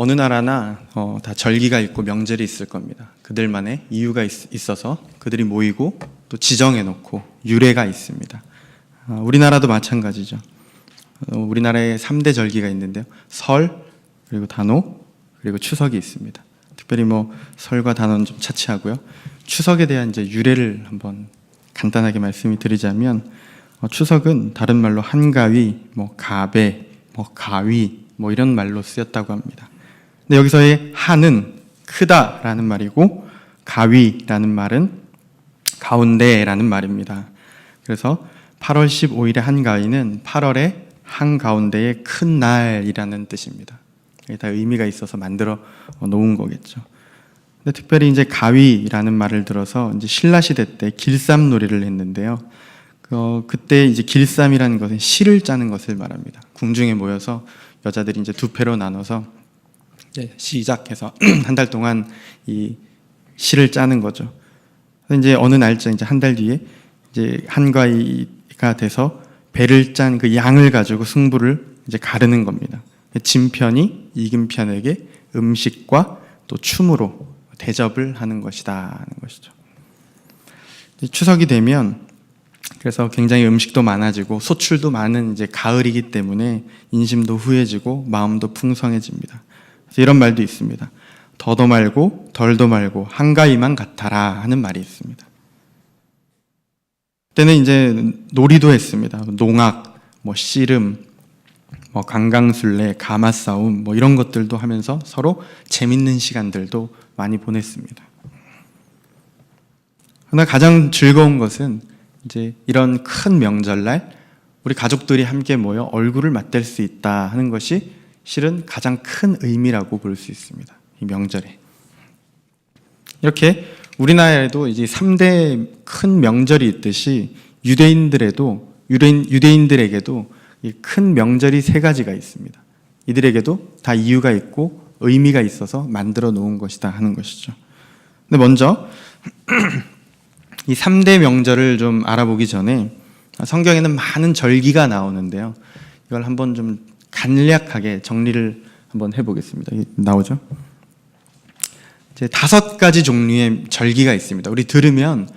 어느 나라나 다 절기가 있고 명절이 있을 겁니다. 그들만의 이유가 있어서 그들이 모이고 또 지정해놓고 유래가 있습니다. 우리나라도 마찬가지죠. 우리나라에 3대 절기가 있는데요. 설, 그리고 단오, 그리고 추석이 있습니다. 특별히 설과 단오는 좀 차치하고요. 추석에 대한 이제 유래를 한번 간단하게 말씀을 드리자면, 추석은 다른 말로 한가위, 가배, 가위 이런 말로 쓰였다고 합니다. 근데 여기서의 한은 크다라는 말이고, 가위라는 말은 가운데라는 말입니다. 그래서 8월 15일의 한가위는 8월의 한가운데의 큰 날이라는 뜻입니다. 이게 다 의미가 있어서 만들어 놓은 거겠죠. 근데 특별히 이제 가위라는 말을 들어서 이제 신라 시대 때 길쌈놀이를 했는데요. 그때 이제 길쌈이라는 것은 실을 짜는 것을 말합니다. 궁중에 모여서 여자들이 이제 두 패로 나눠서 이제 시작해서 한 달 동안 이 실을 짜는 거죠. 이제 어느 날짜 이제 한 달 뒤에 이제 한가위가 돼서 배를 짠 그 양을 가지고 승부를 이제 가르는 겁니다. 진 편이 이긴 편에게 음식과 또 춤으로 대접을 하는 것이다 하는 것이죠. 추석이 되면 그래서 굉장히 음식도 많아지고 소출도 많은 이제 가을이기 때문에 인심도 후해지고 마음도 풍성해집니다. 그래서 이런 말도 있습니다. 더도 말고 덜도 말고 한가위만 같아라 하는 말이 있습니다. 그때는 이제 놀이도 했습니다. 농악, 씨름, 강강술래, 가마싸움 이런 것들도 하면서 서로 재밌는 시간들도 많이 보냈습니다. 그러나 가장 즐거운 것은 이제 이런 큰 명절날 우리 가족들이 함께 모여 얼굴을 맞댈 수 있다 하는 것이 실은 가장 큰 의미라고 볼 수 있습니다. 이 명절에. 이렇게 우리나라에도 이제 3대 큰 명절이 있듯이 유대인들에게도 이 큰 명절이 3가지가 있습니다. 이들에게도 다 이유가 있고 의미가 있어서 만들어 놓은 것이다 하는 것이죠. 근데 먼저 이 3대 명절을 좀 알아보기 전에 성경에는 많은 절기가 나오는데요. 이걸 한번 좀 간략하게 정리를 한번 해보겠습니다. 나오죠? 이제 5가지 종류의 절기가 있습니다. 우리 들으면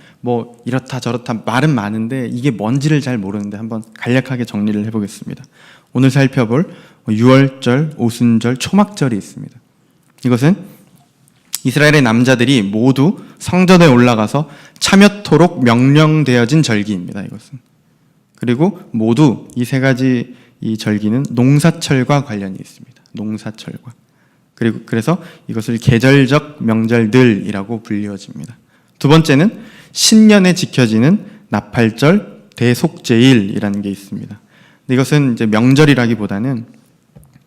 이렇다 저렇다 말은 많은데 이게 뭔지를 잘 모르는데 한번 간략하게 정리를 해보겠습니다. 오늘 살펴볼 유월절, 오순절, 초막절이 있습니다. 이것은 이스라엘의 남자들이 모두 성전에 올라가서 참여토록 명령되어진 절기입니다. 이것은. 그리고 모두 이 3가지 이 절기는 농사철과 관련이 있습니다. 농사철과. 그래서 이것을 계절적 명절들이라고 불리워집니다. 두 번째는 신년에 지켜지는 나팔절, 대속제일이라는 게 있습니다. 근데 이것은 이제 명절이라기보다는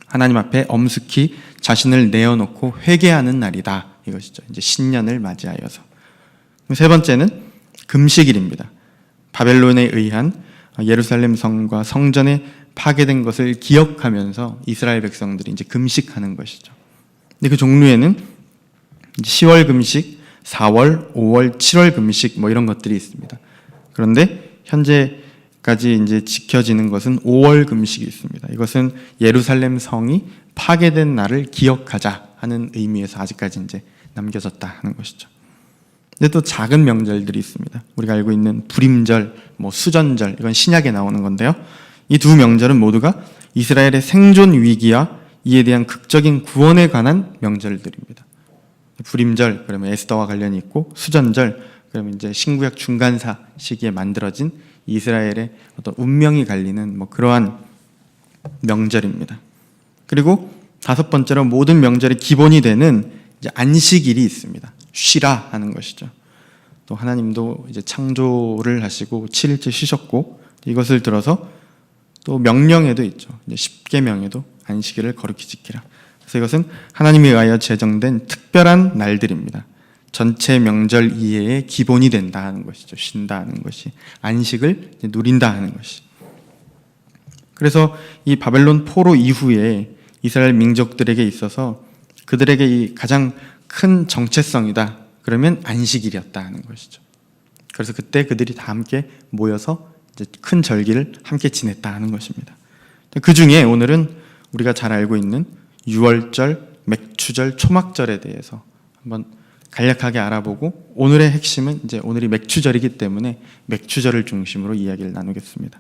하나님 앞에 엄숙히 자신을 내어놓고 회개하는 날이다. 이것이죠. 이제 신년을 맞이하여서. 세 번째는 금식일입니다. 바벨론에 의한 예루살렘 성과 성전에 파괴된 것을 기억하면서 이스라엘 백성들이 이제 금식하는 것이죠. 근데 그 종류에는 10월 금식, 4월, 5월, 7월 금식 이런 것들이 있습니다. 그런데 현재까지 이제 지켜지는 것은 5월 금식이 있습니다. 이것은 예루살렘 성이 파괴된 날을 기억하자 하는 의미에서 아직까지 이제 남겨졌다 하는 것이죠. 근데 또 작은 명절들이 있습니다. 우리가 알고 있는 불임절, 수전절, 이건 신약에 나오는 건데요. 이 두 명절은 모두가 이스라엘의 생존 위기와 이에 대한 극적인 구원에 관한 명절들입니다. 불임절, 그러면 에스더와 관련이 있고, 수전절, 그러면 이제 신구약 중간사 시기에 만들어진 이스라엘의 어떤 운명이 갈리는 그러한 명절입니다. 그리고 5번째로 모든 명절의 기본이 되는 이제 안식일이 있습니다. 쉬라 하는 것이죠. 또 하나님도 이제 창조를 하시고 7일째 쉬셨고, 이것을 들어서 또 명령에도 있죠. 이제 10계명에도 안식일을 거룩히 지키라. 그래서 이것은 하나님에 의하여 제정된 특별한 날들입니다. 전체 명절 이해의 기본이 된다 하는 것이죠. 쉰다 하는 것이. 안식을 누린다 하는 것이. 그래서 이 바벨론 포로 이후에 이스라엘 민족들에게 있어서 그들에게 이 가장 큰 정체성이다. 그러면 안식일이었다 하는 것이죠. 그래서 그때 그들이 다 함께 모여서 이제 큰 절기를 함께 지냈다 하는 것입니다. 그 중에 오늘은 우리가 잘 알고 있는 유월절, 맥추절, 초막절에 대해서 한번 간략하게 알아보고 오늘의 핵심은 이제 오늘이 맥추절이기 때문에 맥추절을 중심으로 이야기를 나누겠습니다.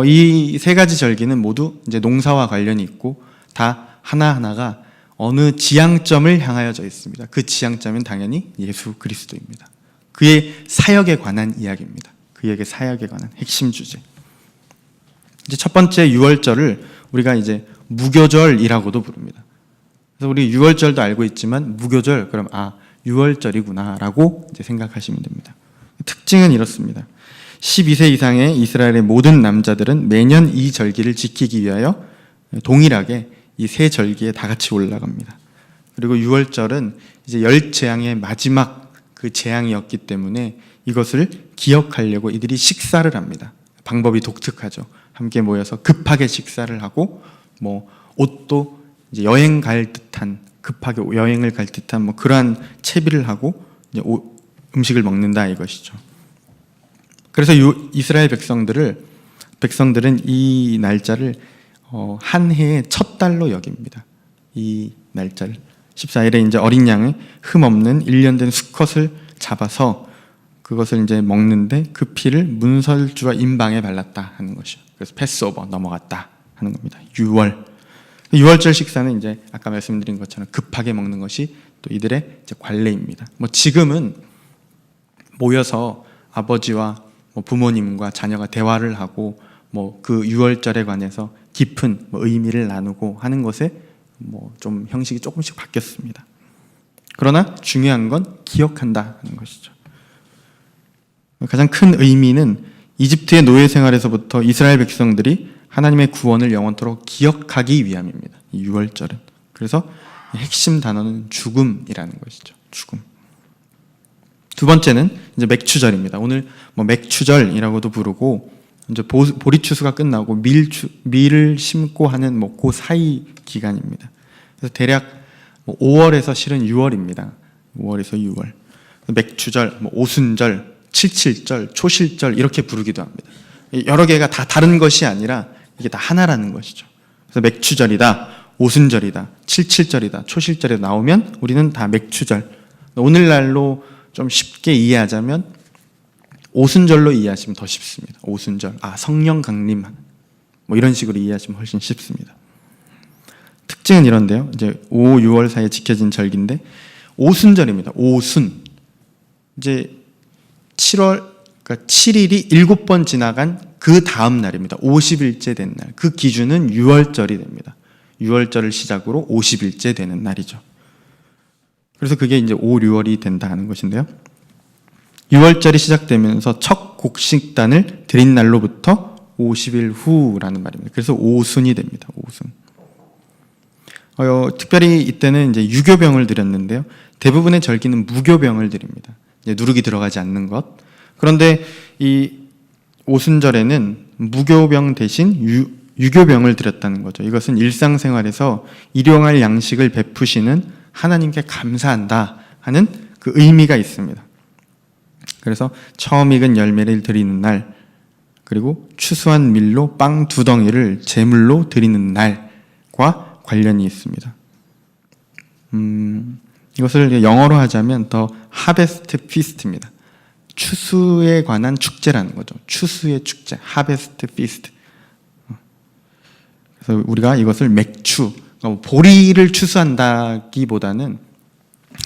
이 세 가지 절기는 모두 이제 농사와 관련이 있고 다 하나하나가 어느 지향점을 향하여져 있습니다. 그 지향점은 당연히 예수 그리스도입니다. 그의 사역에 관한 이야기입니다. 그에게 사역에 관한 핵심 주제. 이제 첫 번째 유월절을 우리가 이제 무교절이라고도 부릅니다. 그래서 우리 유월절도 알고 있지만 무교절 그럼 유월절이구나라고 이제 생각하시면 됩니다. 특징은 이렇습니다. 12세 이상의 이스라엘의 모든 남자들은 매년 이 절기를 지키기 위하여 동일하게 이 세 절기에 다 같이 올라갑니다. 그리고 유월절은 이제 열 재앙의 마지막 그 재앙이었기 때문에 이것을 기억하려고 이들이 식사를 합니다. 방법이 독특하죠. 함께 모여서 급하게 식사를 하고 옷도 이제 여행 갈 듯한 급하게 여행을 갈 듯한 그러한 채비를 하고 이제 음식을 먹는다 이것이죠. 그래서 이스라엘 백성들은 이 날짜를 한 해의 첫 달로 여깁니다. 이 날짜를 14일에 이제 어린 양의 흠 없는 1년 된 수컷을 잡아서 그것을 이제 먹는데 그 피를 문설주와 임방에 발랐다 하는 것이죠. 그래서 패스오버 넘어갔다 하는 겁니다. 유월절 식사는 이제 아까 말씀드린 것처럼 급하게 먹는 것이 또 이들의 이제 관례입니다. 지금은 모여서 아버지와 부모님과 자녀가 대화를 하고 그 유월절에 관해서 깊은 의미를 나누고 하는 것에 좀 형식이 조금씩 바뀌었습니다. 그러나 중요한 건 기억한다 하는 것이죠. 가장 큰 의미는 이집트의 노예 생활에서부터 이스라엘 백성들이 하나님의 구원을 영원토록 기억하기 위함입니다. 이 유월절은. 그래서 핵심 단어는 죽음이라는 것이죠. 죽음. 두 번째는 이제 맥추절입니다. 오늘 맥추절이라고도 부르고 이제 보리추수가 끝나고 밀을 심고 하는 그 사이 기간입니다. 그래서 대략 5월에서 실은 6월입니다. 5월에서 6월. 맥추절, 오순절, 칠칠절, 초실절 이렇게 부르기도 합니다. 여러 개가 다 다른 것이 아니라 이게 다 하나라는 것이죠. 그래서 맥추절이다, 오순절이다, 칠칠절이다, 초실절이 나오면 우리는 다 맥추절. 오늘날로 좀 쉽게 이해하자면 오순절로 이해하시면 더 쉽습니다. 오순절, 성령 강림 이런 식으로 이해하시면 훨씬 쉽습니다. 특징은 이런데요. 이제 5, 6월 사이에 지켜진 절기인데 오순절입니다. 오순. 이제 7일이 7번 지나간 그 다음 날입니다. 50일째 된 날. 그 기준은 6월절이 됩니다. 6월절을 시작으로 50일째 되는 날이죠. 그래서 그게 이제 5, 6월이 된다 하는 것인데요. 6월절이 시작되면서 첫 곡식단을 드린 날로부터 50일 후라는 말입니다. 그래서 오순이 됩니다. 오순. 특별히 이때는 이제 유교병을 드렸는데요. 대부분의 절기는 무교병을 드립니다. 이제 누룩이 들어가지 않는 것. 그런데 이 오순절에는 무교병 대신 유교병을 드렸다는 거죠. 이것은 일상생활에서 일용할 양식을 베푸시는 하나님께 감사한다 하는 그 의미가 있습니다. 그래서 처음 익은 열매를 드리는 날, 그리고 추수한 밀로 빵 2덩이를 제물로 드리는 날과 관련이 있습니다. 이것을 영어로 하자면 더 하베스트 피스트입니다. 추수에 관한 축제라는 거죠. 추수의 축제, 하베스트 피스트. 그래서 우리가 이것을 맥추, 보리를 추수한다기보다는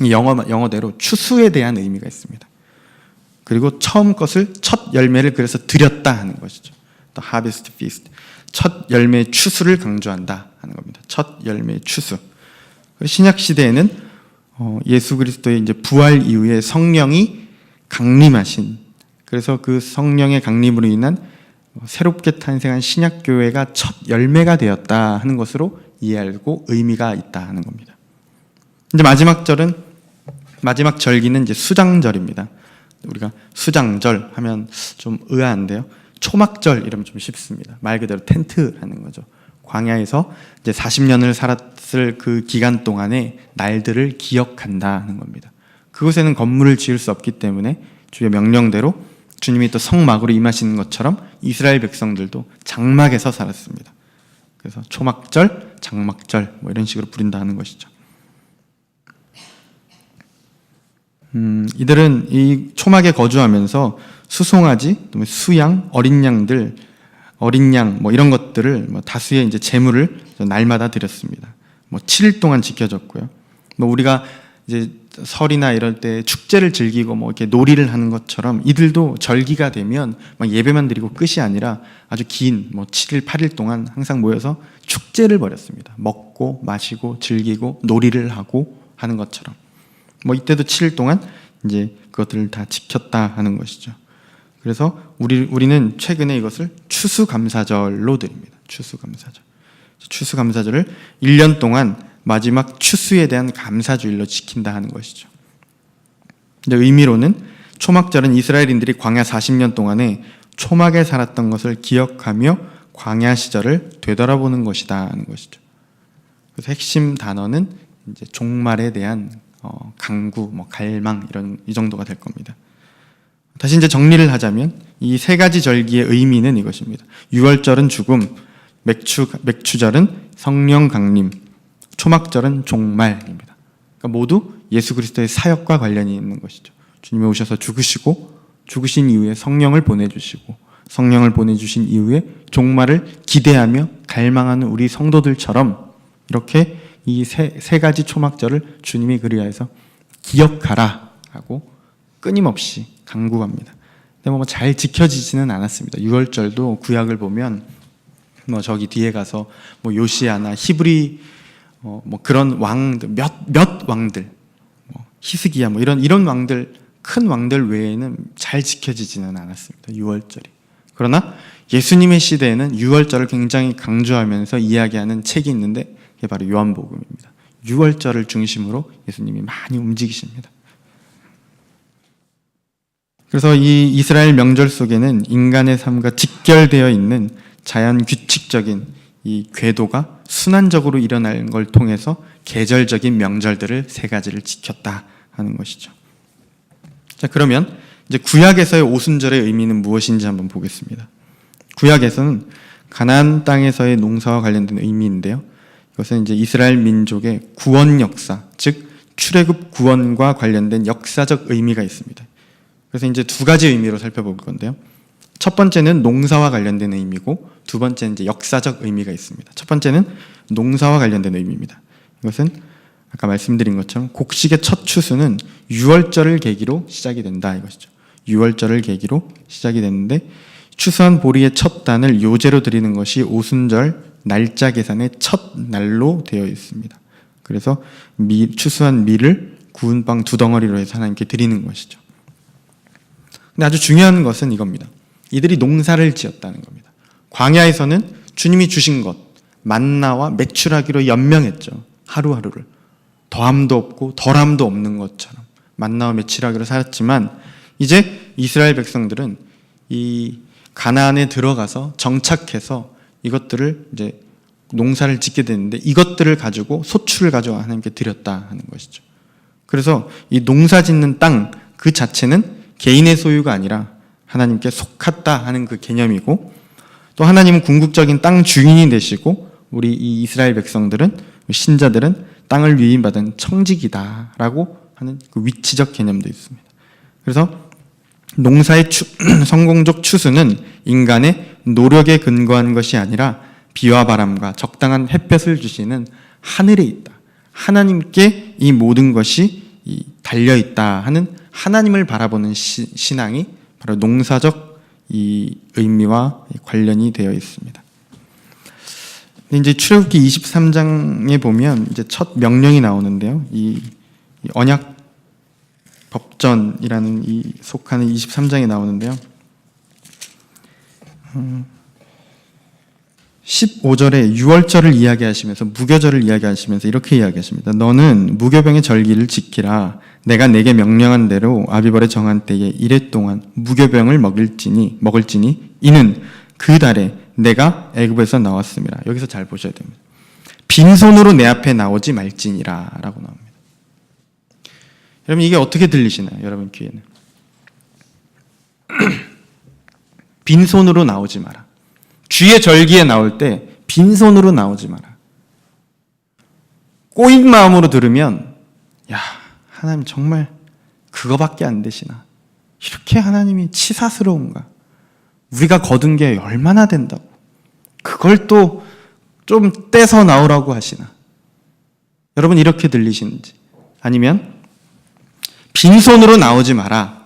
영어대로 추수에 대한 의미가 있습니다. 그리고 처음 것을 첫 열매를 그래서 드렸다 하는 것이죠. 또 harvest feast. 첫 열매의 추수를 강조한다 하는 겁니다. 첫 열매의 추수. 신약 시대에는 예수 그리스도의 이제 부활 이후에 성령이 강림하신, 그래서 그 성령의 강림으로 인한 새롭게 탄생한 신약 교회가 첫 열매가 되었다 하는 것으로 이해하고 의미가 있다 하는 겁니다. 이제 마지막 절기는 이제 수장절입니다. 우리가 수장절 하면 좀 의아한데요. 초막절 이러면 좀 쉽습니다. 말 그대로 텐트라는 거죠. 광야에서 이제 40년을 살았을 그 기간 동안의 날들을 기억한다 하는 겁니다. 그곳에는 건물을 지을 수 없기 때문에 주의 명령대로 주님이 또 성막으로 임하시는 것처럼 이스라엘 백성들도 장막에서 살았습니다. 그래서 초막절, 장막절 뭐 이런 식으로 부른다 는 것이죠. 이들은 이 초막에 거주하면서 수송아지, 수양, 어린 양 뭐 이런 것들을 뭐 다수의 이제 제물을 날마다 드렸습니다. 뭐 7일 동안 지켜졌고요. 뭐 우리가 이제 설이나 이럴 때 축제를 즐기고 뭐 이렇게 놀이를 하는 것처럼 이들도 절기가 되면 막 예배만 드리고 끝이 아니라 아주 긴 뭐 7일, 8일 동안 항상 모여서 축제를 벌였습니다. 먹고 마시고 즐기고 놀이를 하고 하는 것처럼. 뭐 이때도 7일 동안 이제 그것들을 다 지켰다 하는 것이죠. 그래서 우리는 최근에 이것을 추수감사절로 드립니다. 추수감사절. 추수감사절을 1년 동안 마지막 추수에 대한 감사주일로 지킨다 하는 것이죠. 의미로는 초막절은 이스라엘인들이 광야 40년 동안에 초막에 살았던 것을 기억하며 광야 시절을 되돌아보는 것이다 하는 것이죠. 그래서 핵심 단어는 이제 종말에 대한 강구, 뭐 갈망 이 정도가 될 겁니다. 다시 이제 정리를 하자면 이 세 가지 절기의 의미는 이것입니다. 유월절은 죽음, 맥추절은 성령 강림, 초막절은 종말입니다. 그러니까 모두 예수 그리스도의 사역과 관련이 있는 것이죠. 주님이 오셔서 죽으시고 죽으신 이후에 성령을 보내주시고 성령을 보내주신 이후에 종말을 기대하며 갈망하는 우리 성도들처럼 이렇게 이 세 가지 초막절을 주님이 그리하여서 기억하라 하고 끊임없이 강구합니다. 근데 뭐 잘 지켜지지는 않았습니다. 유월절도 구약을 보면 뭐 저기 뒤에 가서 뭐 요시아나 히브리 뭐 그런 왕들 몇 왕들 뭐 히스기야 뭐 이런 왕들 큰 왕들 외에는 잘 지켜지지는 않았습니다. 유월절이. 그러나 예수님의 시대에는 유월절을 굉장히 강조하면서 이야기하는 책이 있는데 그게 바로 요한복음입니다. 유월절을 중심으로 예수님이 많이 움직이십니다. 그래서 이 이스라엘 명절 속에는 인간의 삶과 직결되어 있는 자연 규칙적인 이 궤도가 순환적으로 일어날 걸 통해서 계절적인 명절들을 세 가지를 지켰다 하는 것이죠. 자, 그러면 이제 구약에서의 오순절의 의미는 무엇인지 한번 보겠습니다. 구약에서는 가나안 땅에서의 농사와 관련된 의미인데요. 이것은 이제 이스라엘 민족의 구원 역사, 즉 출애굽 구원과 관련된 역사적 의미가 있습니다. 그래서 이제 두 가지 의미로 살펴볼 건데요. 첫 번째는 농사와 관련된 의미고 두 번째는 이제 역사적 의미가 있습니다. 첫 번째는 농사와 관련된 의미입니다. 이것은 아까 말씀드린 것처럼 곡식의 첫 추수는 유월절을 계기로 시작이 된다 이것이죠. 유월절을 계기로 시작이 됐는데 추수한 보리의 첫 단을 요제로 드리는 것이 오순절 날짜 계산의 첫 날로 되어 있습니다. 그래서 추수한 밀을 구운 빵 2덩어리로 해서 하나님께 드리는 것이죠. 근데 아주 중요한 것은 이겁니다. 이들이 농사를 지었다는 겁니다. 광야에서는 주님이 주신 것, 만나와 메추라기로 연명했죠. 하루하루를. 더함도 없고 덜함도 없는 것처럼 만나와 메추라기로 살았지만 이제 이스라엘 백성들은 이 가나안에 들어가서 정착해서 이것들을 이제 농사를 짓게 되는데 이것들을 가지고 소출을 가져와 하나님께 드렸다 하는 것이죠. 그래서 이 농사 짓는 땅 그 자체는 개인의 소유가 아니라 하나님께 속했다 하는 그 개념이고 또 하나님은 궁극적인 땅 주인이 되시고 우리 이 이스라엘 백성들은 신자들은 땅을 위임받은 청지기다라고 하는 그 위치적 개념도 있습니다. 그래서 농사의 성공적 추수는 인간의 노력에 근거한 것이 아니라 비와 바람과 적당한 햇볕을 주시는 하늘에 있다. 하나님께 이 모든 것이 달려있다 하는 하나님을 바라보는 신앙이 바로 농사적 이 의미와 관련이 되어 있습니다. 이제 출애굽기 23장에 보면 이제 첫 명령이 나오는데요. 이 언약 법전이라는 이 속하는 23장에 나오는데요. 15절에 유월절을 이야기하시면서 무교절을 이야기하시면서 이렇게 이야기하십니다. 너는 무교병의 절기를 지키라. 내가 내게 명령한 대로 아비벌의 정한 때에 이래 동안 무교병을 먹을지니 이는 그 달에 내가 애굽에서 나왔음이라. 여기서 잘 보셔야 됩니다. 빈손으로 내 앞에 나오지 말지니라 라고 나옵니다. 여러분 이게 어떻게 들리시나요? 여러분 귀에는. 빈손으로 나오지 마라. 주의 절기에 나올 때 빈손으로 나오지 마라. 꼬인 마음으로 들으면 야, 하나님 정말 그거밖에 안 되시나? 이렇게 하나님이 치사스러운가? 우리가 거둔 게 얼마나 된다고? 그걸 또 좀 떼서 나오라고 하시나? 여러분 이렇게 들리시는지? 아니면 빈손으로 나오지 마라.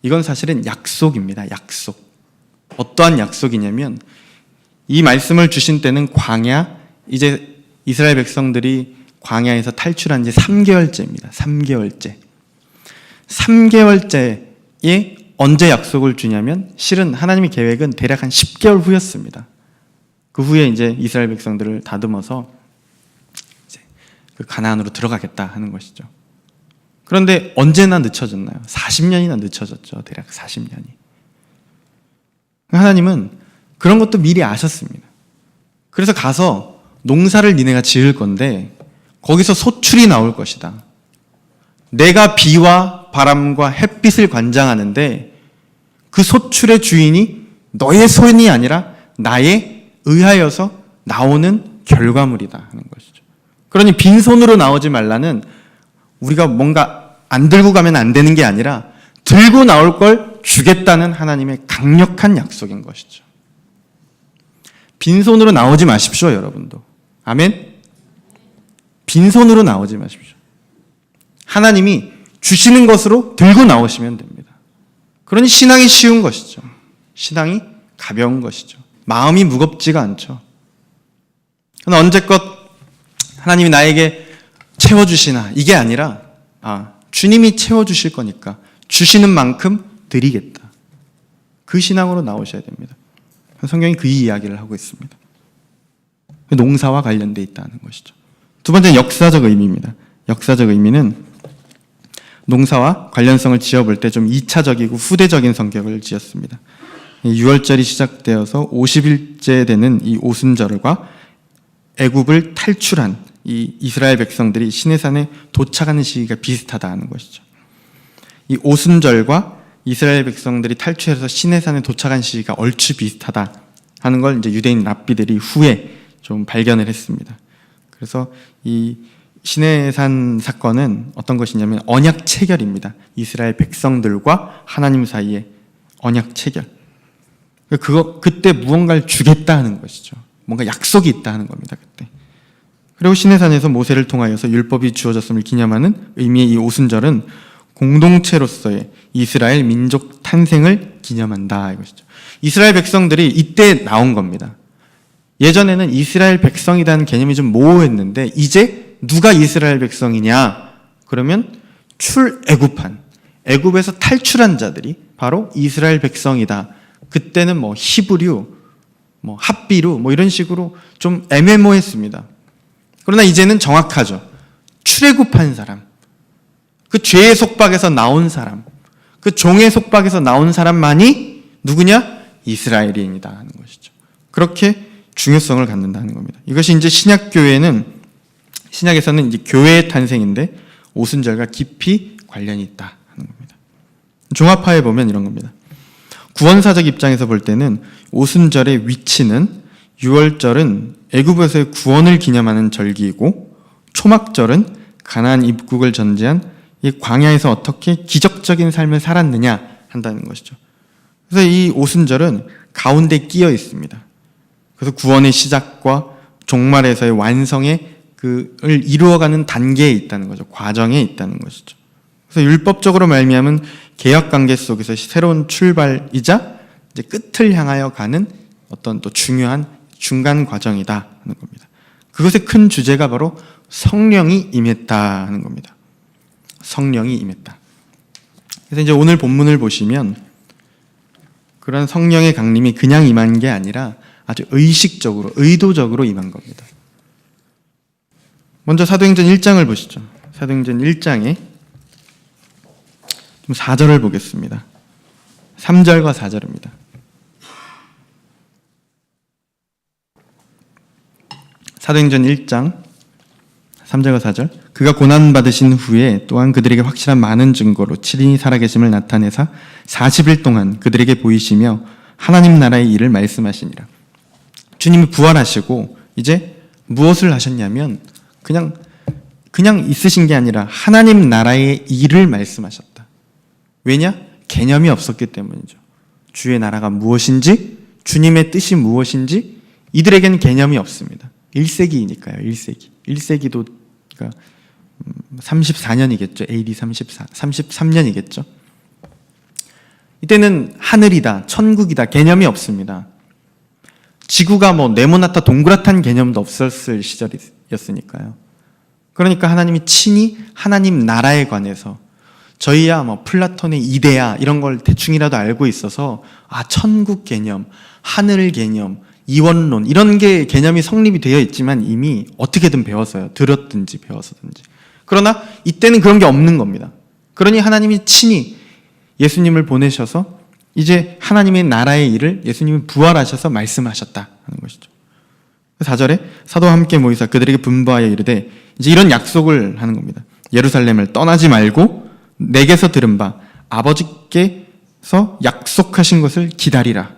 이건 사실은 약속입니다. 약속. 어떠한 약속이냐면 이 말씀을 주신 때는 광야, 이제 이스라엘 백성들이 광야에서 탈출한 지 3개월째입니다. 3개월째. 3개월째에 언제 약속을 주냐면 실은 하나님의 계획은 대략 한 10개월 후였습니다. 그 후에 이제 이스라엘 백성들을 다듬어서 이제 그 가나안으로 들어가겠다 하는 것이죠. 그런데 언제나 늦춰졌나요? 40년이나 늦춰졌죠. 대략 40년이. 하나님은 그런 것도 미리 아셨습니다. 그래서 가서 농사를 니네가 지을 건데 거기서 소출이 나올 것이다. 내가 비와 바람과 햇빛을 관장하는데 그 소출의 주인이 너의 손이 아니라 나의 의하여서 나오는 결과물이다 하는 것이죠. 그러니 빈손으로 나오지 말라는 우리가 뭔가 안 들고 가면 안 되는 게 아니라 들고 나올 걸 주겠다는 하나님의 강력한 약속인 것이죠. 빈손으로 나오지 마십시오, 여러분도. 아멘? 빈손으로 나오지 마십시오. 하나님이 주시는 것으로 들고 나오시면 됩니다. 그러니 신앙이 쉬운 것이죠. 신앙이 가벼운 것이죠. 마음이 무겁지가 않죠. 그러나 언제껏 하나님이 나에게 채워주시나 이게 아니라 주님이 채워주실 거니까 주시는 만큼 드리겠다. 그 신앙으로 나오셔야 됩니다. 성경이 그 이야기를 하고 있습니다. 농사와 관련되어 있다는 것이죠. 두 번째는 역사적 의미입니다. 역사적 의미는 농사와 관련성을 지어볼 때 좀 2차적이고 후대적인 성격을 지었습니다. 6월절이 시작되어서 50일째 되는 이 오순절과 애굽을 탈출한 이 이스라엘 백성들이 시내산에 도착하는 시기가 비슷하다는 것이죠. 이 오순절과 이스라엘 백성들이 탈출해서 시내산에 도착한 시기가 얼추 비슷하다 하는 걸 이제 유대인 랍비들이 후에 좀 발견을 했습니다. 그래서 이 시내산 사건은 어떤 것이냐면 언약 체결입니다. 이스라엘 백성들과 하나님 사이의 언약 체결. 그때 무언가를 주겠다 하는 것이죠. 뭔가 약속이 있다 하는 겁니다. 그때. 그리고 시내산에서 모세를 통하여서 율법이 주어졌음을 기념하는 의미의 이 오순절은 공동체로서의 이스라엘 민족 탄생을 기념한다 이것이죠. 이스라엘 백성들이 이때 나온 겁니다. 예전에는 이스라엘 백성이라는 개념이 좀 모호했는데 이제 누가 이스라엘 백성이냐? 그러면 출애굽한 애굽에서 탈출한 자들이 바로 이스라엘 백성이다. 그때는 뭐 히브류, 뭐 핫비루 뭐 이런 식으로 좀 애매모호했습니다. 그러나 이제는 정확하죠. 출애굽한 사람, 그 죄의 속박에서 나온 사람, 그 종의 속박에서 나온 사람만이 누구냐? 이스라엘인이다 하는 것이죠. 그렇게 중요성을 갖는다는 겁니다. 이것이 이제 신약에서는 이제 교회의 탄생인데 오순절과 깊이 관련이 있다 하는 겁니다. 종합하에 보면 이런 겁니다. 구원사적 입장에서 볼 때는 오순절의 위치는 6월절은 애굽에서의 구원을 기념하는 절기이고 초막절은 가나안 입국을 전제한 이 광야에서 어떻게 기적적인 삶을 살았느냐 한다는 것이죠. 그래서 이 오순절은 가운데 끼어 있습니다. 그래서 구원의 시작과 종말에서의 완성의 그를 이루어가는 단계에 있다는 거죠. 과정에 있다는 것이죠. 그래서 율법적으로 말미암은 개혁 관계 속에서 새로운 출발이자 이제 끝을 향하여 가는 어떤 또 중요한 중간 과정이다 하는 겁니다. 그것의 큰 주제가 바로 성령이 임했다 하는 겁니다. 성령이 임했다. 그래서 이제 오늘 본문을 보시면 그런 성령의 강림이 그냥 임한 게 아니라 아주 의식적으로, 의도적으로 임한 겁니다. 먼저 사도행전 1장을 보시죠. 사도행전 1장에 좀 4절을 보겠습니다. 3절과 4절입니다. 사도행전 1장 3절과 4절. 그가 고난받으신 후에 또한 그들에게 확실한 많은 증거로 7인이 살아계심을 나타내사 40일 동안 그들에게 보이시며 하나님 나라의 일을 말씀하시니라. 주님이 부활하시고 이제 무엇을 하셨냐면 그냥 있으신 게 아니라 하나님 나라의 일을 말씀하셨다. 왜냐? 개념이 없었기 때문이죠. 주의 나라가 무엇인지, 주님의 뜻이 무엇인지 이들에게는 개념이 없습니다. 1세기니까요. 1세기. 1세기도 그러니까 34년이겠죠. AD 33년이겠죠. 이때는 하늘이다, 천국이다 개념이 없습니다. 지구가 뭐 네모나타 동그랗다는 개념도 없었을 시절이었으니까요. 그러니까 하나님이 친히 하나님 나라에 관해서 저희야 뭐 플라톤의 이데아 이런 걸 대충이라도 알고 있어서 천국 개념, 하늘 개념, 이원론 이런 게 개념이 성립이 되어 있지만 이미 어떻게든 배웠어요. 들었든지 배워서든지. 그러나 이때는 그런 게 없는 겁니다. 그러니 하나님이 친히 예수님을 보내셔서 이제 하나님의 나라의 일을 예수님이 부활하셔서 말씀하셨다 하는 것이죠. 4절에 사도와 함께 모이사 그들에게 분부하여 이르되 이제 이런 약속을 하는 겁니다. 예루살렘을 떠나지 말고 내게서 들은 바 아버지께서 약속하신 것을 기다리라.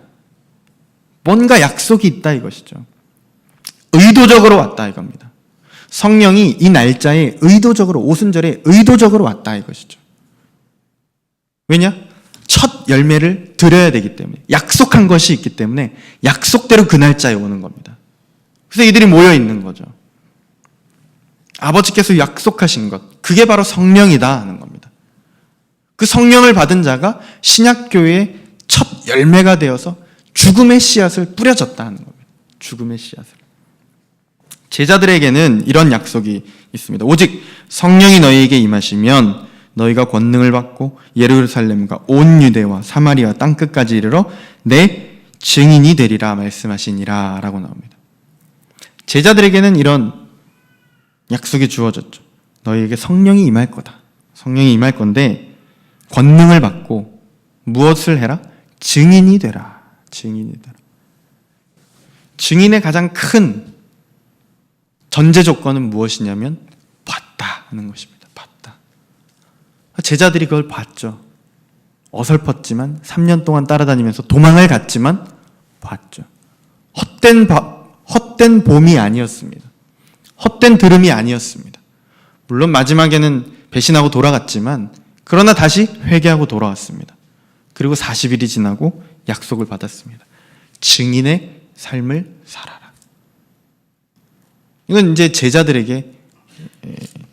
뭔가 약속이 있다 이것이죠. 의도적으로 왔다 이겁니다. 성령이 이 날짜에 의도적으로 오순절에 의도적으로 왔다 이것이죠. 왜냐? 첫 열매를 드려야 되기 때문에 약속한 것이 있기 때문에 약속대로 그 날짜에 오는 겁니다. 그래서 이들이 모여 있는 거죠. 아버지께서 약속하신 것 그게 바로 성령이다 하는 겁니다. 그 성령을 받은 자가 신약교회의 첫 열매가 되어서 죽음의 씨앗을 뿌려졌다 하는 겁니다. 죽음의 씨앗을. 제자들에게는 이런 약속이 있습니다. 오직 성령이 너희에게 임하시면 너희가 권능을 받고 예루살렘과 온 유대와 사마리아 땅끝까지 이르러 내 증인이 되리라 말씀하시니라 라고 나옵니다. 제자들에게는 이런 약속이 주어졌죠. 너희에게 성령이 임할 거다. 성령이 임할 건데 권능을 받고 무엇을 해라? 증인이 되라. 증인이 되라. 증인의 가장 큰 전제 조건은 무엇이냐면 봤다 하는 것입니다. 봤다. 제자들이 그걸 봤죠. 어설펐지만 3년 동안 따라다니면서 도망을 갔지만 봤죠. 헛된 봄이 아니었습니다. 헛된 들음이 아니었습니다. 물론 마지막에는 배신하고 돌아갔지만 그러나 다시 회개하고 돌아왔습니다. 그리고 40일이 지나고 약속을 받았습니다. 증인의 삶을 살아라. 이건 이제 제자들에게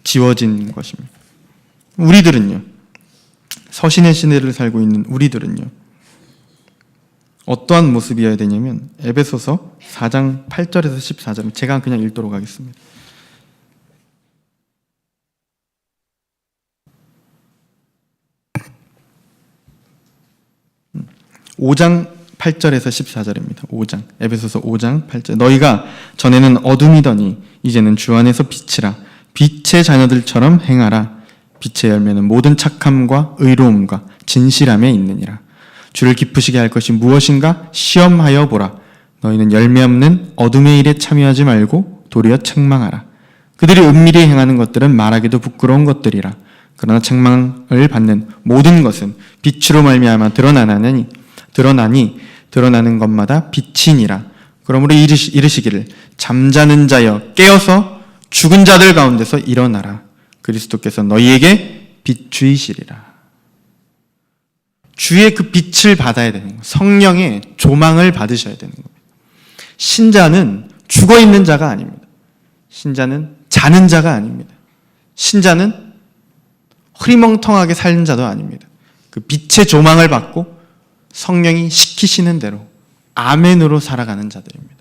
지워진 것입니다. 우리들은요, 서신의 시대를 살고 있는 우리들은요, 어떠한 모습이어야 되냐면 에베소서 4장 8절에서 14절 제가 그냥 읽도록 하겠습니다. 5장 8절에서 14절입니다. 5장 에베소서 5장 8절 너희가 전에는 어둠이더니 이제는 주 안에서 빛이라 빛의 자녀들처럼 행하라. 빛의 열매는 모든 착함과 의로움과 진실함에 있느니라. 주를 기쁘시게 할 것이 무엇인가 시험하여 보라. 너희는 열매 없는 어둠의 일에 참여하지 말고 도리어 책망하라. 그들이 은밀히 행하는 것들은 말하기도 부끄러운 것들이라. 그러나 책망을 받는 모든 것은 빛으로 말미암아 드러나니 드러나는 것마다 빛이니라. 그러므로 이르시기를 잠자는 자여 깨어서 죽은 자들 가운데서 일어나라. 그리스도께서 너희에게 빛주이시리라. 주의 그 빛을 받아야 되는 거예요. 성령의 조망을 받으셔야 되는 겁니다. 신자는 죽어있는 자가 아닙니다. 신자는 자는 자가 아닙니다. 신자는 흐리멍텅하게 사는 자도 아닙니다. 그 빛의 조망을 받고 성령이 시키시는 대로 아멘으로 살아가는 자들입니다.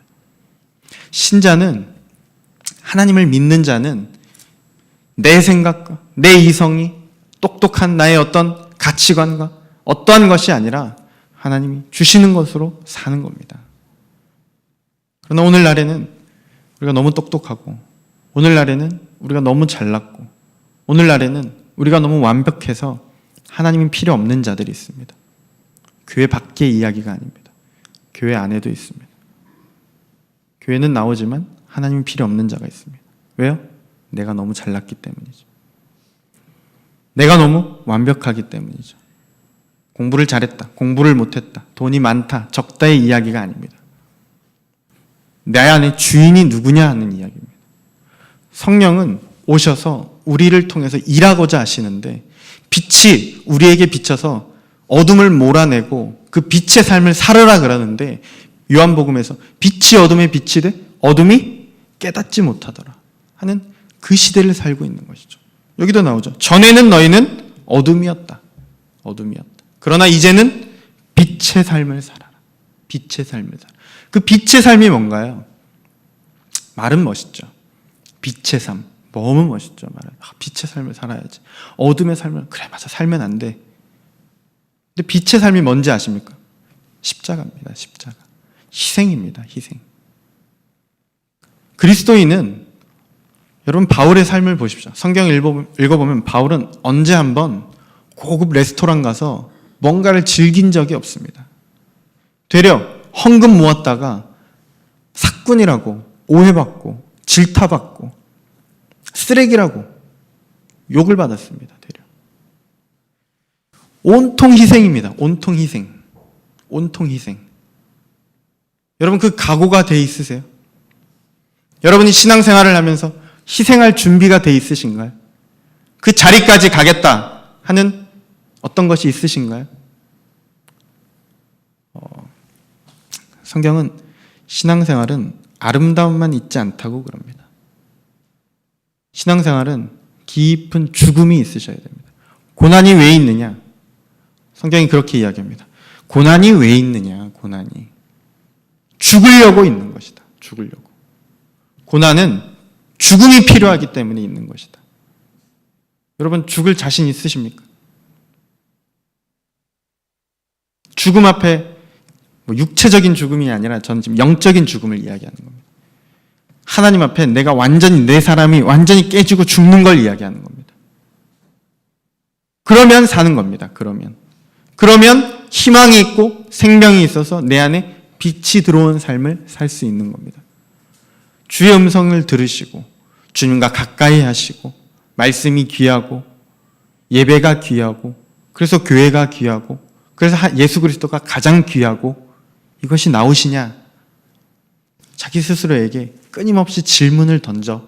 신자는 하나님을 믿는 자는 내 생각과 내 이성이 똑똑한 나의 어떤 가치관과 어떠한 것이 아니라 하나님이 주시는 것으로 사는 겁니다. 그러나 오늘날에는 우리가 너무 똑똑하고 오늘날에는 우리가 너무 잘났고 오늘날에는 우리가 너무 완벽해서 하나님이 필요 없는 자들이 있습니다. 교회 밖의 이야기가 아닙니다. 교회 안에도 있습니다. 교회는 나오지만 하나님이 필요 없는 자가 있습니다. 왜요? 내가 너무 잘났기 때문이죠. 내가 너무 완벽하기 때문이죠. 공부를 잘했다, 공부를 못했다, 돈이 많다, 적다의 이야기가 아닙니다. 내 안에 주인이 누구냐 하는 이야기입니다. 성령은 오셔서 우리를 통해서 일하고자 하시는데 빛이 우리에게 비쳐서 어둠을 몰아내고 그 빛의 삶을 살아라 그러는데 요한복음에서 빛이 어둠에 비치되 어둠이 깨닫지 못하더라 하는 그 시대를 살고 있는 것이죠. 여기도 나오죠. 전에는 너희는 어둠이었다. 어둠이었다. 그러나 이제는 빛의 삶을 살아라. 빛의 삶을 살아라. 그 빛의 삶이 뭔가요? 말은 멋있죠. 빛의 삶. 너무 멋있죠. 말은. 빛의 삶을 살아야지. 어둠의 삶을 그래 맞아 살면 안 돼. 근데 빛의 삶이 뭔지 아십니까? 십자가입니다. 십자가. 희생입니다. 희생. 그리스도인은 여러분 바울의 삶을 보십시오. 성경 읽어보면 바울은 언제 한번 고급 레스토랑 가서 뭔가를 즐긴 적이 없습니다. 되려 헌금 모았다가 사꾼이라고 오해받고 질타받고 쓰레기라고 욕을 받았습니다. 되려. 온통 희생입니다. 온통 희생. 온통 희생. 여러분 그 각오가 돼 있으세요? 여러분이 신앙생활을 하면서 희생할 준비가 돼 있으신가요? 그 자리까지 가겠다 하는 어떤 것이 있으신가요? 성경은 신앙생활은 아름다움만 있지 않다고 그럽니다. 신앙생활은 깊은 죽음이 있으셔야 됩니다. 고난이 왜 있느냐? 성경이 그렇게 이야기합니다. 고난이 왜 있느냐? 고난이 죽으려고 있는 것이다. 죽으려고. 고난은 죽음이 필요하기 때문에 있는 것이다. 여러분 죽을 자신 있으십니까? 죽음 앞에 육체적인 죽음이 아니라 저는 지금 영적인 죽음을 이야기하는 겁니다. 하나님 앞에 내가 완전히 내 사람이 완전히 깨지고 죽는 걸 이야기하는 겁니다. 그러면 사는 겁니다. 그러면 희망이 있고 생명이 있어서 내 안에 빛이 들어온 삶을 살 수 있는 겁니다. 주의 음성을 들으시고 주님과 가까이 하시고 말씀이 귀하고 예배가 귀하고 그래서 교회가 귀하고 그래서 예수 그리스도가 가장 귀하고 이것이 나오시냐? 자기 스스로에게 끊임없이 질문을 던져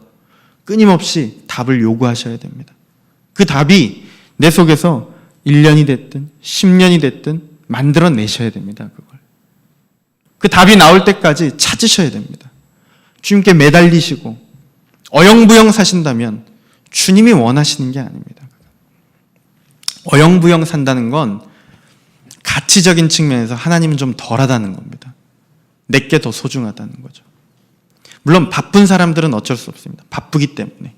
끊임없이 답을 요구하셔야 됩니다. 그 답이 내 속에서 1년이 됐든 10년이 됐든 만들어내셔야 됩니다. 그걸. 그 답이 나올 때까지 찾으셔야 됩니다. 주님께 매달리시고 어영부영 사신다면 주님이 원하시는 게 아닙니다. 어영부영 산다는 건 가치적인 측면에서 하나님은 좀 덜하다는 겁니다. 내게 더 소중하다는 거죠. 물론 바쁜 사람들은 어쩔 수 없습니다. 바쁘기 때문에.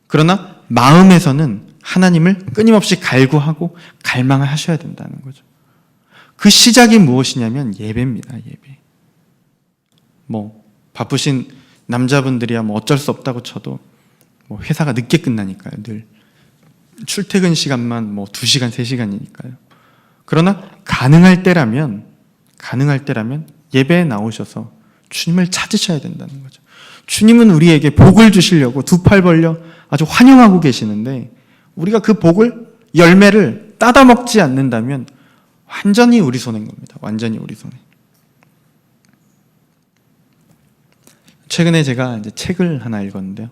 그러나 마음에서는 하나님을 끊임없이 갈구하고 갈망하셔야 된다는 거죠. 그 시작이 무엇이냐면 예배입니다. 예배. 바쁘신 남자분들이야 어쩔 수 없다고 쳐도 회사가 늦게 끝나니까요. 늘 출퇴근 시간만 2시간, 3시간이니까요. 그러나 가능할 때라면 예배에 나오셔서 주님을 찾으셔야 된다는 거죠. 주님은 우리에게 복을 주시려고 두 팔 벌려 아주 환영하고 계시는데 우리가 그 복을 열매를 따다 먹지 않는다면 완전히 우리 손해인 겁니다. 완전히 우리 손해. 최근에 제가 이제 책을 하나 읽었는데요.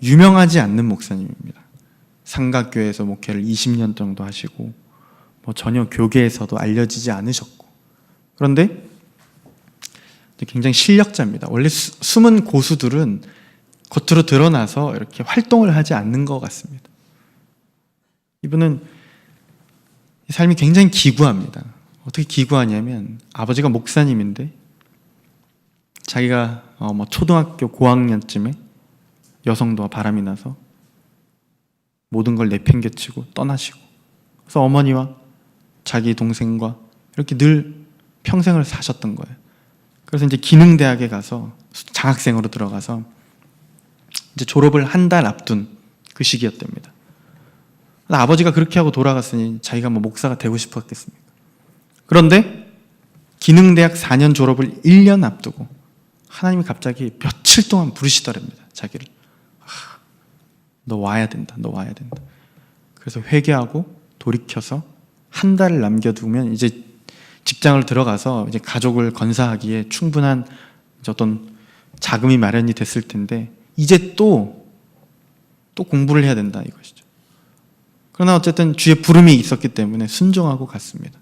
유명하지 않는 목사님입니다. 삼각교회에서 목회를 20년 정도 하시고 전혀 교계에서도 알려지지 않으셨고 그런데 굉장히 실력자입니다. 원래 숨은 고수들은 겉으로 드러나서 이렇게 활동을 하지 않는 것 같습니다. 이분은 삶이 굉장히 기구합니다. 어떻게 기구하냐면 아버지가 목사님인데 자기가 초등학교 고학년쯤에 여성도와 바람이 나서 모든 걸 내팽개치고 떠나시고 그래서 어머니와 자기 동생과 이렇게 늘 평생을 사셨던 거예요. 그래서 이제 기능대학에 가서 장학생으로 들어가서 이제 졸업을 한 달 앞둔 그 시기였답니다. 아버지가 그렇게 하고 돌아갔으니 자기가 목사가 되고 싶었겠습니까? 그런데 기능대학 4년 졸업을 1년 앞두고 하나님이 갑자기 며칠 동안 부르시더랍니다. 자기를. 너 와야 된다. 너 와야 된다. 그래서 회개하고 돌이켜서 한 달을 남겨두면 이제 직장을 들어가서 이제 가족을 건사하기에 충분한 어떤 자금이 마련이 됐을 텐데 이제 또 공부를 해야 된다 이것이죠. 그러나 어쨌든 주의 부름이 있었기 때문에 순종하고 갔습니다.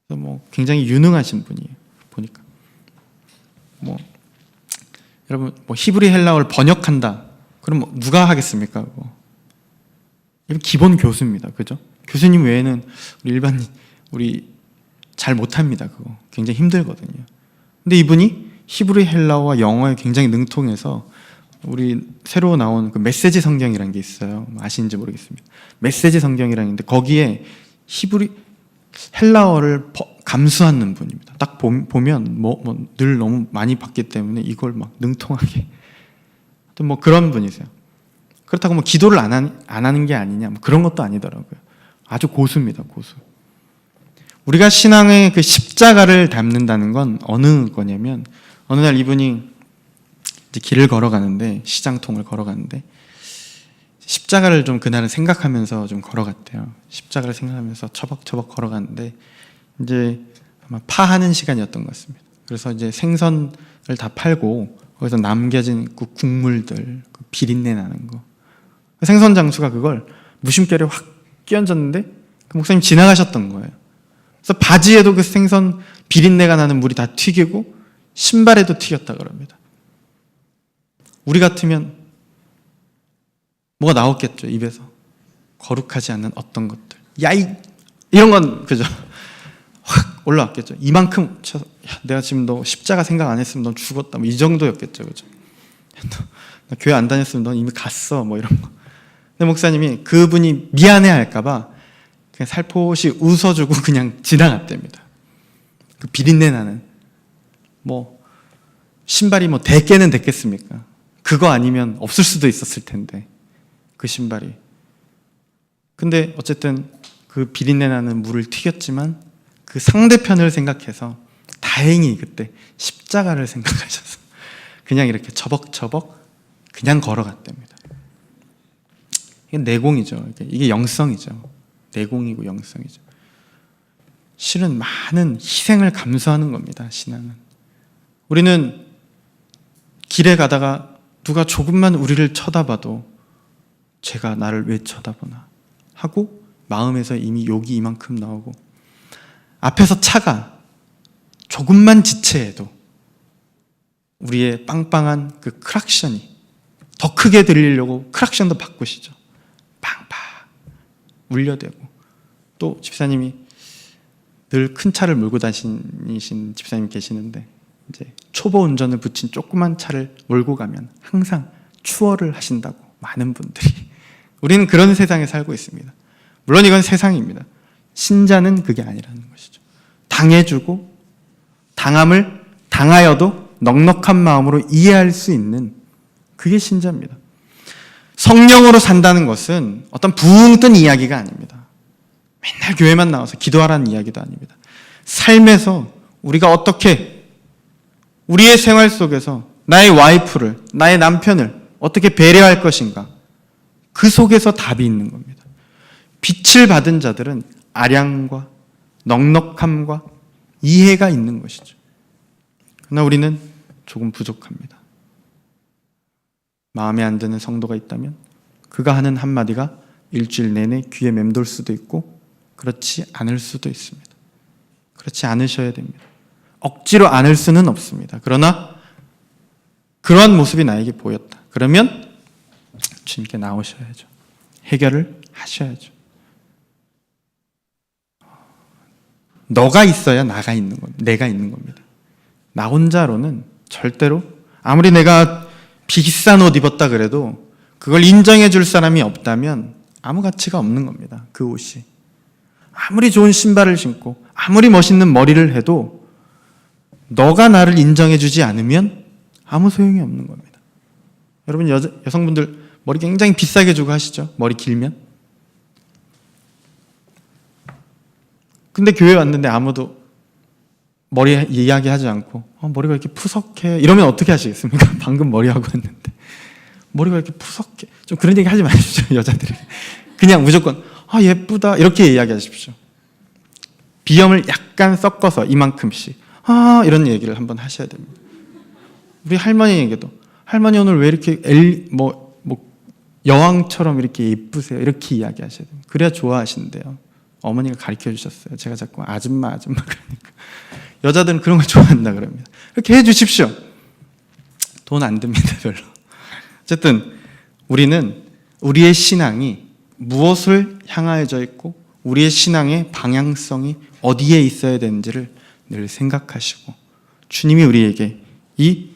그래서 굉장히 유능하신 분이에요. 보니까 여러분 히브리 헬라어를 번역한다. 그럼 누가 하겠습니까? 이건 기본 교수입니다. 그죠? 교수님 외에는 우리 잘 못합니다. 그거 굉장히 힘들거든요. 근데 이분이 히브리 헬라어와 영어에 굉장히 능통해서 우리 새로 나온 그 메시지 성경이라는 게 있어요. 아시는지 모르겠습니다. 메시지 성경이라는 게 있는데 거기에 히브리 헬라어를 감수하는 분입니다. 딱 보면 늘 너무 많이 봤기 때문에 이걸 막 능통하게 그런 분이세요. 그렇다고 기도를 안 하는 게 아니냐 그런 것도 아니더라고요. 아주 고수입니다. 고수. 우리가 신앙의 그 십자가를 닮는다는 건 어느 거냐면 어느 날 이분이 이제 길을 걸어가는데 시장통을 걸어가는데 십자가를 좀 그날은 생각하면서 좀 걸어갔대요. 십자가를 생각하면서 처벅처벅 걸어갔는데 이제 아마 파하는 시간이었던 것 같습니다. 그래서 이제 생선을 다 팔고 거기서 남겨진 그 국물들, 그 비린내 나는 거. 생선 장수가 그걸 무심결에 확 끼얹었는데 그 목사님 지나가셨던 거예요. 그래서 바지에도 그 생선 비린내가 나는 물이 다 튀기고 신발에도 튀겼다 그럽니다. 우리 같으면 뭐가 나왔겠죠, 입에서. 거룩하지 않는 어떤 것들. 이런 건 그죠? 확 올라왔겠죠. 이만큼 쳐서 내가 지금 너 십자가 생각 안 했으면 넌 죽었다. 이 정도였겠죠, 그죠? 너 교회 안 다녔으면 넌 이미 갔어. 이런 거. 근데 목사님이 그분이 미안해할까봐 그냥 살포시 웃어주고 그냥 지나갔답니다. 그 비린내 나는 신발이 대개는 됐겠습니까? 그거 아니면 없을 수도 있었을 텐데 그 신발이. 근데 어쨌든 그 비린내 나는 물을 튀겼지만 그 상대편을 생각해서 다행히 그때 십자가를 생각하셔서 그냥 이렇게 처벅처벅 그냥 걸어갔답니다. 이게 내공이죠. 이게 영성이죠. 내공이고 영성이죠. 실은 많은 희생을 감수하는 겁니다. 신앙은. 우리는 길에 가다가 누가 조금만 우리를 쳐다봐도 쟤가 나를 왜 쳐다보나 하고 마음에서 이미 욕이 이만큼 나오고 앞에서 차가 조금만 지체해도 우리의 빵빵한 그 크락션이 더 크게 들리려고 크락션도 바꾸시죠. 빵빵 울려대고 또 집사님이 늘 큰 차를 몰고 다니신 집사님 계시는데 이제 초보 운전을 붙인 조그만 차를 몰고 가면 항상 추월을 하신다고 많은 분들이. 우리는 그런 세상에 살고 있습니다. 물론 이건 세상입니다. 신자는 그게 아니라는 것이죠. 당해주고 당함을 당하여도 넉넉한 마음으로 이해할 수 있는 그게 신자입니다. 성령으로 산다는 것은 어떤 붕 뜬 이야기가 아닙니다. 맨날 교회만 나와서 기도하라는 이야기도 아닙니다. 삶에서 우리가 어떻게 우리의 생활 속에서 나의 와이프를, 나의 남편을 어떻게 배려할 것인가, 그 속에서 답이 있는 겁니다. 빛을 받은 자들은 아량과 넉넉함과 이해가 있는 것이죠. 그러나 우리는 조금 부족합니다. 마음에 안 드는 성도가 있다면 그가 하는 한마디가 일주일 내내 귀에 맴돌 수도 있고 그렇지 않을 수도 있습니다. 그렇지 않으셔야 됩니다. 억지로 안을 수는 없습니다. 그러나 그러한 모습이 나에게 보였다. 그러면 주님께 나오셔야죠. 해결을 하셔야죠. 너가 있어야 나가 있는 겁니다. 내가 있는 겁니다. 나 혼자로는 절대로 아무리 내가 비싼 옷 입었다 그래도 그걸 인정해 줄 사람이 없다면 아무 가치가 없는 겁니다. 그 옷이. 아무리 좋은 신발을 신고 아무리 멋있는 머리를 해도 너가 나를 인정해 주지 않으면 아무 소용이 없는 겁니다. 여러분 여성분들 머리 굉장히 비싸게 주고 하시죠? 머리 길면. 근데 교회 왔는데 아무도 머리 이야기하지 않고 머리가 이렇게 푸석해 이러면 어떻게 하시겠습니까? 방금 머리하고 왔는데 머리가 이렇게 푸석해 좀 그런 얘기 하지 마십시오. 여자들이 그냥 무조건 예쁘다 이렇게 이야기하십시오. 비염을 약간 섞어서 이만큼씩 이런 얘기를 한번 하셔야 됩니다. 우리 할머니에게도 할머니 오늘 왜 이렇게 여왕처럼 이렇게 예쁘세요? 이렇게 이야기하셔야 됩니다. 그래야 좋아하신대요. 어머니가 가르쳐 주셨어요. 제가 자꾸 아줌마 그러니까 여자들은 그런 걸 좋아한다 그럽니다. 이렇게 해주십시오. 돈 안 듭니다 별로. 어쨌든 우리는 우리의 신앙이 무엇을 향하여져 있고 우리의 신앙의 방향성이 어디에 있어야 되는지를 늘 생각하시고 주님이 우리에게 이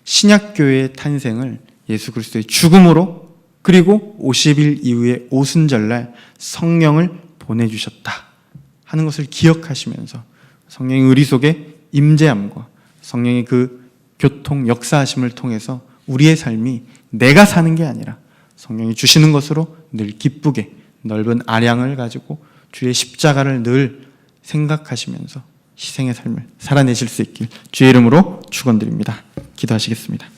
신약교회의 탄생을 예수 그리스도의 죽음으로 그리고 50일 이후에 오순절날 성령을 보내주셨다 하는 것을 기억하시면서 성령의 의리 속에 임재함과 성령의 그 교통 역사하심을 통해서 우리의 삶이 내가 사는 게 아니라 성령이 주시는 것으로 늘 기쁘게 넓은 아량을 가지고 주의 십자가를 늘 생각하시면서 희생의 삶을 살아내실 수 있길 주의 이름으로 축원드립니다. 기도하시겠습니다.